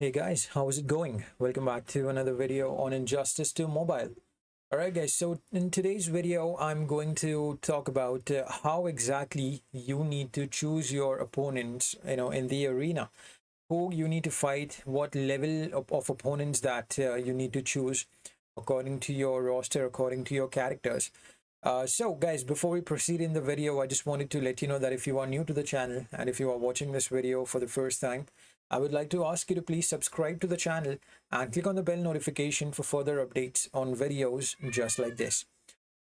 Hey guys, how's it going? Welcome back to another video on Injustice 2 Mobile. Alright guys, so in today's video, I'm going to talk about how exactly you need to choose your opponents, in the arena. Who you need to fight, what level of opponents that you need to choose according to your roster, according to your characters. So guys, before we proceed in the video, I just wanted to let you know that if you are new to the channel and if you are watching this video for the first time, I would like to ask you to please subscribe to the channel and click on the bell notification for further updates on videos just like this.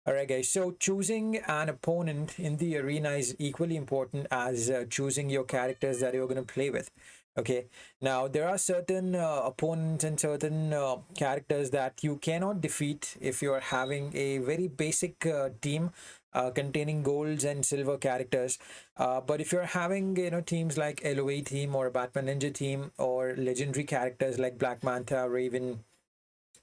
Alright guys, so choosing an opponent in the arena is equally important as choosing your characters that you're going to play with. Okay, now there are certain opponents and certain characters that you cannot defeat if you're having a very basic team containing golds and silver characters. But if you're having teams like LOA team or Batman Ninja team or legendary characters like Black Manta, Raven,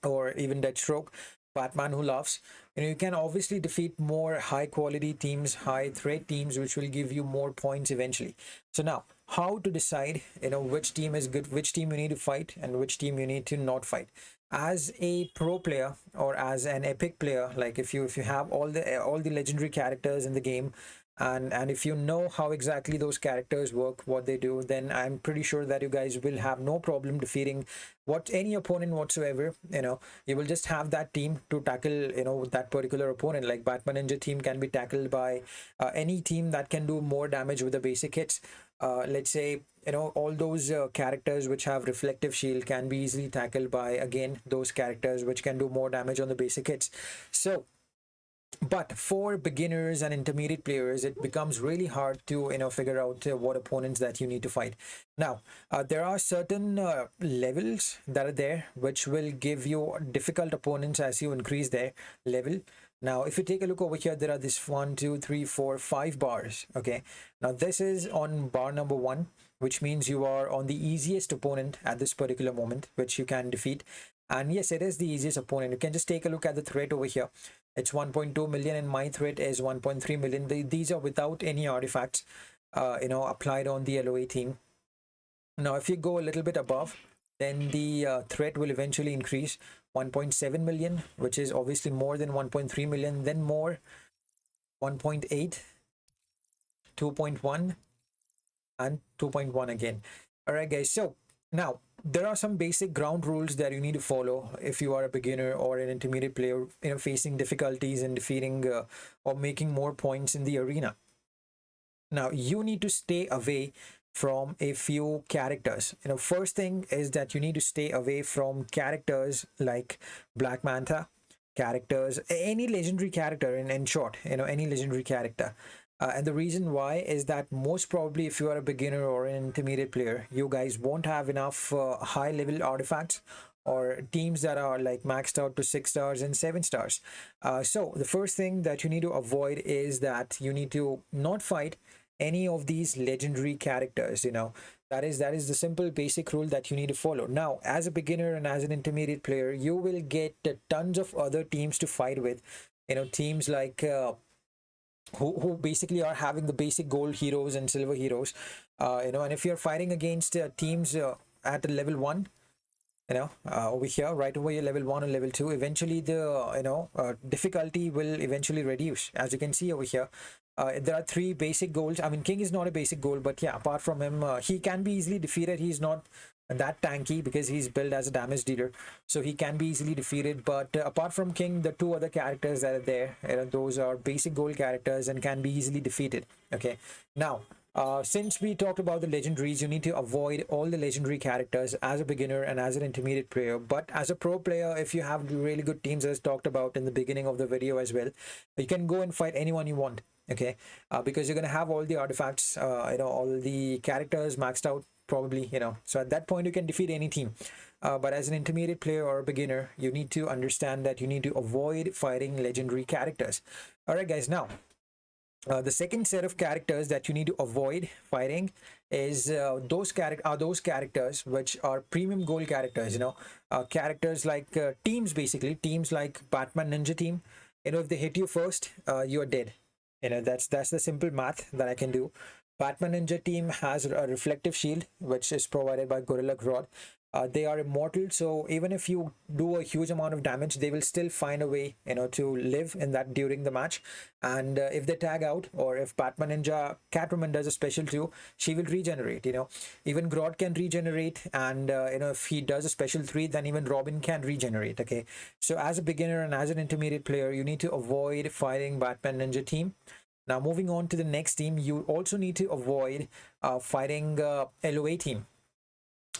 or even Deathstroke, Batman Who Laughs, you can obviously defeat more high quality teams, high threat teams, which will give you more points eventually. So now, how to decide, which team is good, which team you need to fight, and which team you need to not fight. As a pro player or as an epic player, like if you have all the legendary characters in the game, and if you know how exactly those characters work, what they do, then I'm pretty sure that you guys will have no problem defeating what any opponent whatsoever. You will just have that team to tackle that particular opponent. Like Batman Ninja team can be tackled by any team that can do more damage with the basic hits. Let's say all those characters which have reflective shield can be easily tackled by, again, those characters which can do more damage on the basic hits. So but for beginners and intermediate players, it becomes really hard to figure out what opponents that you need to fight. Now there are certain levels that are there which will give you difficult opponents as you increase their level. Now if you take a look over here, there are this 1 2 3 4 5 bars. Okay, now this is on bar number 1, which means you are on the easiest opponent at this particular moment, which you can defeat. And yes, it is the easiest opponent. You can just take a look at the threat over here. It's 1.2 million and my threat is 1.3 million. These are without any artifacts applied on the LOA team. Now if you go a little bit above, then the threat will eventually increase. 1.7 million, which is obviously more than 1.3 million, then more, 1.8, 2.1, and 2.1 again. All right guys, so now there are some basic ground rules that you need to follow if you are a beginner or an intermediate player facing difficulties in defeating or making more points in the arena. Now you need to stay away from a few characters. First thing is that you need to stay away from characters like Black Manta, characters, any legendary character, in short, any legendary character. And the reason why is that most probably if you are a beginner or an intermediate player, you guys won't have enough high level artifacts or teams that are like maxed out to 6 stars and 7 stars. So the first thing that you need to avoid is that you need to not fight any of these legendary characters. That is the simple basic rule that you need to follow. Now as a beginner and as an intermediate player, you will get tons of other teams to fight with. Teams like who basically are having the basic gold heroes and silver heroes. And if you're fighting against teams at the level 1, over here, right over here, level 1 or level 2, eventually the difficulty will eventually reduce. As you can see over here, there are 3 basic goals. I mean, King is not a basic goal, but yeah, apart from him, he can be easily defeated. He's not that tanky because he's built as a damage dealer, so he can be easily defeated. But apart from King, the 2 other characters that are there, those are basic goal characters and can be easily defeated. Okay, now since we talked about the legendaries, you need to avoid all the legendary characters as a beginner and as an intermediate player. But as a pro player, if you have really good teams, as talked about in the beginning of the video as well, you can go and fight anyone you want. Okay, because you're gonna have all the artifacts, all the characters maxed out probably. So at that point you can defeat any team. But as an intermediate player or a beginner, you need to understand that you need to avoid fighting legendary characters. All right guys, now the second set of characters that you need to avoid fighting is those characters which are premium gold characters. Characters like teams, basically teams like Batman Ninja team. If they hit you first, you're dead. That's the simple math that I can do. Batman Ninja team has a reflective shield which is provided by Gorilla Grodd. They are immortal, so even if you do a huge amount of damage, they will still find a way, to live in that during the match. And if they tag out, or if Batman Ninja Catwoman does a special too, she will regenerate. Even Grodd can regenerate, and if he does a special 3, then even Robin can regenerate. Okay, so as a beginner and as an intermediate player, you need to avoid fighting Batman Ninja team. Now, moving on to the next team, you also need to avoid fighting LOA team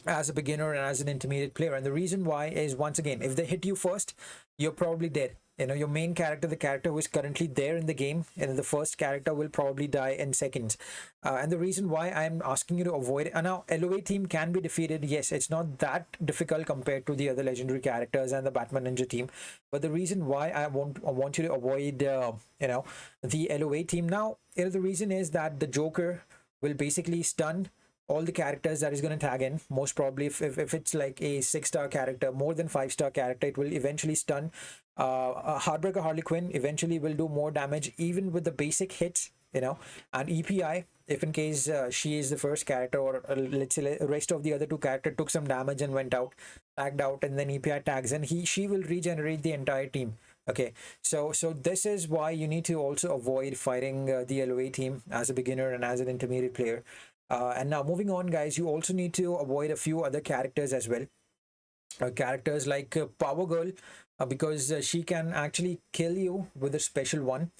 as a beginner and as an intermediate player. And the reason why is, once again, if they hit you first, you're probably dead. Your main character, the character who is currently there in the game, and the first character will probably die in seconds. And the reason why I'm asking you to avoid it, and now LOA team can be defeated. Yes, it's not that difficult compared to the other legendary characters and the Batman Ninja team. But the reason why I want you to avoid, the LOA team now, the reason is that the Joker will basically stun all the characters that is going to tag in. Most probably, if it's like a 6-star character, more than 5-star character, it will eventually stun. Heartbreaker Harley Quinn eventually will do more damage even with the basic hits. And EPI, if in case she is the first character, or let's say the rest of the other 2 character took some damage and went out, tagged out, and then EPI tags in, she will regenerate the entire team. Okay, so this is why you need to also avoid fighting the LOA team as a beginner and as an intermediate player. And now, moving on, guys, you also need to avoid a few other characters as well. Characters like Power Girl, because she can actually kill you with a special one.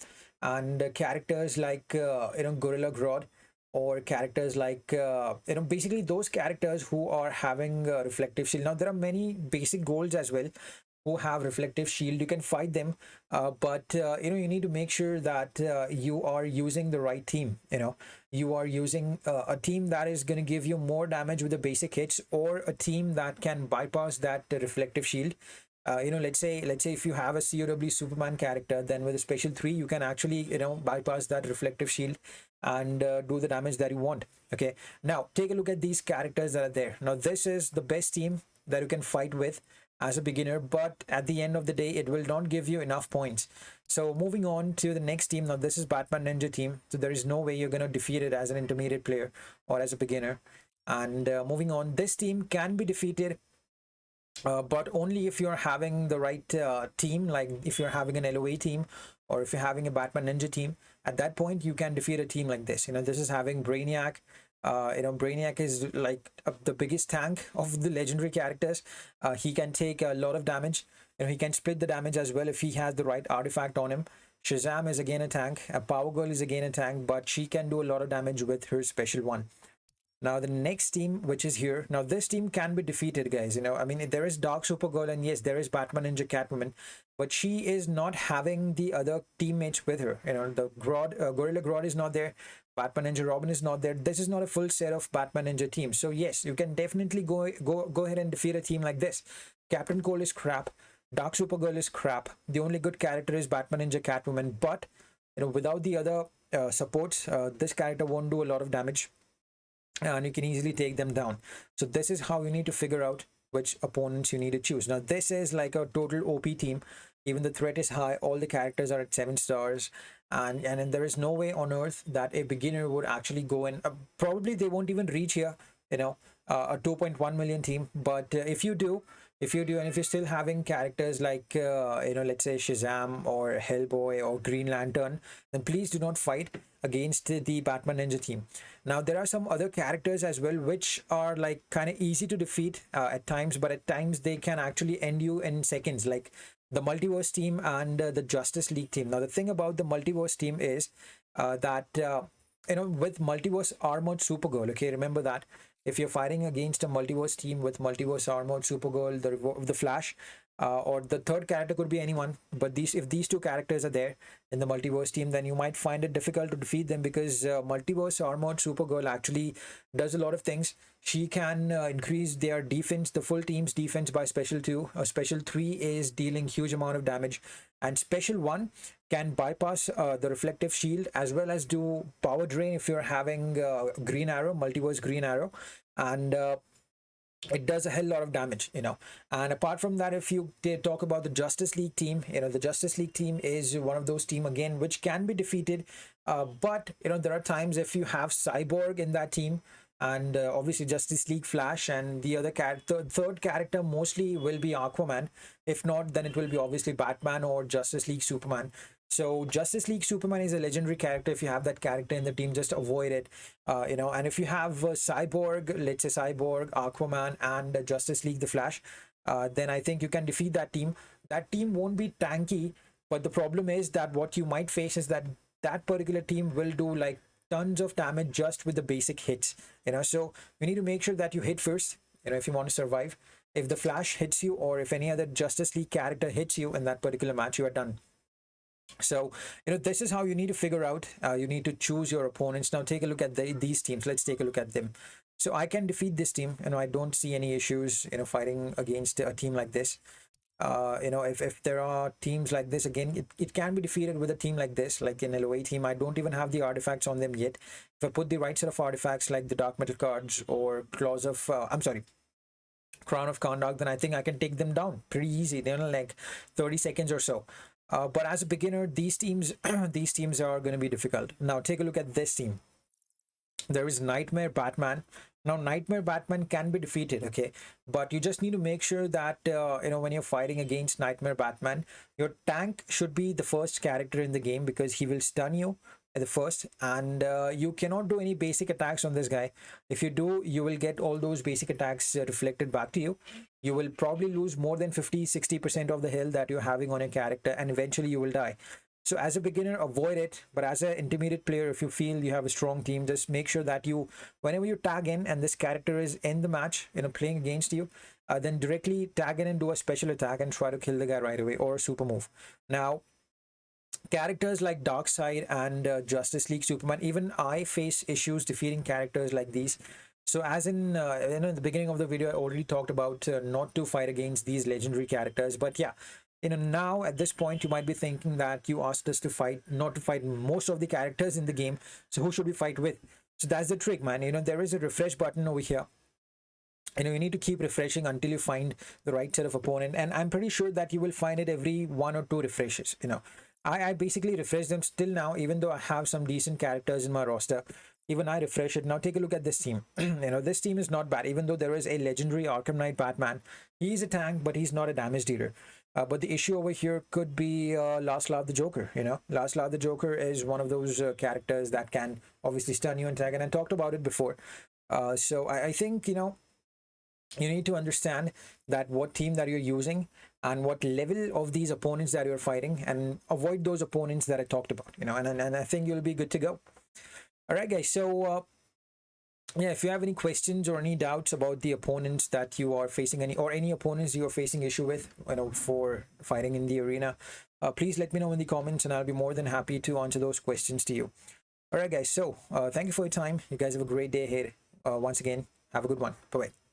And characters like Gorilla Grodd, or characters like basically those characters who are having reflective shield. Now, there are many basic golds as well who have reflective shield. You can fight them, but you need to make sure that you are using the right team. You are using a team that is going to give you more damage with the basic hits, or a team that can bypass that reflective shield. Let's say if you have a COW Superman character, then with a special 3 you can actually bypass that reflective shield and do the damage that you want. Okay, now take a look at these characters that are there. Now, this is the best team that you can fight with as a beginner, but at the end of the day, it will not give you enough points. So moving on to the next team. Now, this is Batman Ninja team, so there is no way you're going to defeat it as an intermediate player or as a beginner. And moving on, this team can be defeated, but only if you're having the right team. Like if you're having an LOA team, or if you're having a Batman Ninja team, at that point you can defeat a team like this. This is having Brainiac. Brainiac is like the biggest tank of the legendary characters. He can take a lot of damage. He can split the damage as well if he has the right artifact on him. Shazam is again a tank. Power Girl is again a tank, but she can do a lot of damage with her special one. Now, the next team, which is here. Now, this team can be defeated, guys. There is Dark Supergirl, and yes, there is Batman Ninja Catwoman, but she is not having the other teammates with her. The Gorilla Grodd is not there. Batman Ninja Robin is not there. This is not a full set of Batman Ninja team. So yes, you can definitely go ahead and defeat a team like this. Captain Cold is crap. Dark Supergirl is crap. The only good character is Batman Ninja Catwoman, but without the other supports, this character won't do a lot of damage, and you can easily take them down. So this is how you need to figure out which opponents you need to choose. Now, this is like a total OP team. Even the threat is high. All the characters are at 7 stars, and there is no way on earth that a beginner would actually go in. Probably they won't even reach here. A 2.1 million team. But if you do, and if you're still having characters like let's say Shazam or Hellboy or Green Lantern, then please do not fight against the Batman Ninja team. Now, there are some other characters as well which are like kind of easy to defeat at times, but at times they can actually end you in seconds, like the Multiverse team and the Justice League team. Now, the thing about the Multiverse team is that with Multiverse Armored Supergirl, okay, remember that if you're fighting against a Multiverse team with Multiverse Armored Supergirl, the Flash, or the third character could be anyone, but if these 2 characters are there in the Multiverse team, then you might find it difficult to defeat them, because Multiverse Armored Supergirl actually does a lot of things. She can increase their defense, the full team's defense, by special 2. A special 3 is dealing huge amount of damage, and special 1 can bypass the reflective shield, as well as do power drain if you're having Green Arrow, Multiverse Green Arrow, and it does a hell lot of damage. And apart from that, if you talk about the Justice League team, the Justice League team is one of those team again which can be defeated, but there are times if you have Cyborg in that team, and obviously Justice League Flash, and the other character, third character mostly will be Aquaman. If not, then it will be obviously Batman or Justice League Superman. So Justice League Superman is a legendary character. If you have that character in the team, just avoid it. And if you have Cyborg, let's say Cyborg, Aquaman, and Justice League the Flash, then I think you can defeat that team. That team won't be tanky, but the problem is that what you might face is that that particular team will do like tons of damage just with the basic hits. So you need to make sure that you hit first, if you want to survive. If the Flash hits you, or if any other Justice League character hits you in that particular match, you are done. So this is how you need to figure out. You need to choose your opponents. Now take a look at these teams. Let's take a look at them. So I can defeat this team. I don't see any issues fighting against a team like this. If there are teams like this, again, it can be defeated with a team like this, like an LOA team. I don't even have the artifacts on them yet. If I put the right set of artifacts like the Dark Metal cards or Claws of Crown of Kondak, then I think I can take them down pretty easy. They're like 30 seconds or so. But as a beginner, these teams these teams are going to be difficult. Now take a look at this team. There is Nightmare Batman. Now Nightmare Batman can be defeated, okay, but you just need to make sure that when you're fighting against Nightmare Batman, your tank should be the first character in the game, because he will stun you at the first, and you cannot do any basic attacks on this guy. If you do, you will get all those basic attacks reflected back to you. You will probably lose more than 50-60% of the health that you're having on your character, and eventually you will die. So as a beginner, avoid it. But as an intermediate player, if you feel you have a strong team, just make sure that whenever you tag in and this character is in the match, playing against you, then directly tag in and do a special attack and try to kill the guy right away, or a super move. Now, characters like Darkseid and Justice League Superman, even I face issues defeating characters like these. So as in in the beginning of the video, I already talked about not to fight against these legendary characters. But yeah, now at this point, you might be thinking that you asked us to fight, not to fight most of the characters in the game. So who should we fight with? So that's the trick, man. There is a refresh button over here. You need to keep refreshing until you find the right set of opponent. And I'm pretty sure that you will find it every 1 or 2 refreshes. I basically refresh them still now, even though I have some decent characters in my roster. Even I refresh it. Now take a look at this team. This team is not bad, even though there is a legendary Arkham Knight Batman. He's a tank, but he's not a damage dealer. But the issue over here could be Last Laugh the Joker. Last Laugh the Joker is one of those characters that can obviously stun you and tag, and I talked about it before. So I think, you need to understand that what team that you're using and what level of these opponents that you're fighting, and avoid those opponents that I talked about, and I think you'll be good to go. All right, guys. So yeah, if you have any questions or any doubts about the opponents that you are facing, any opponents you're facing issue with, for fighting in the arena, please let me know in the comments, and I'll be more than happy to answer those questions to you. All right, guys. So thank you for your time. You guys have a great day ahead. Once again, have a good one. Bye bye.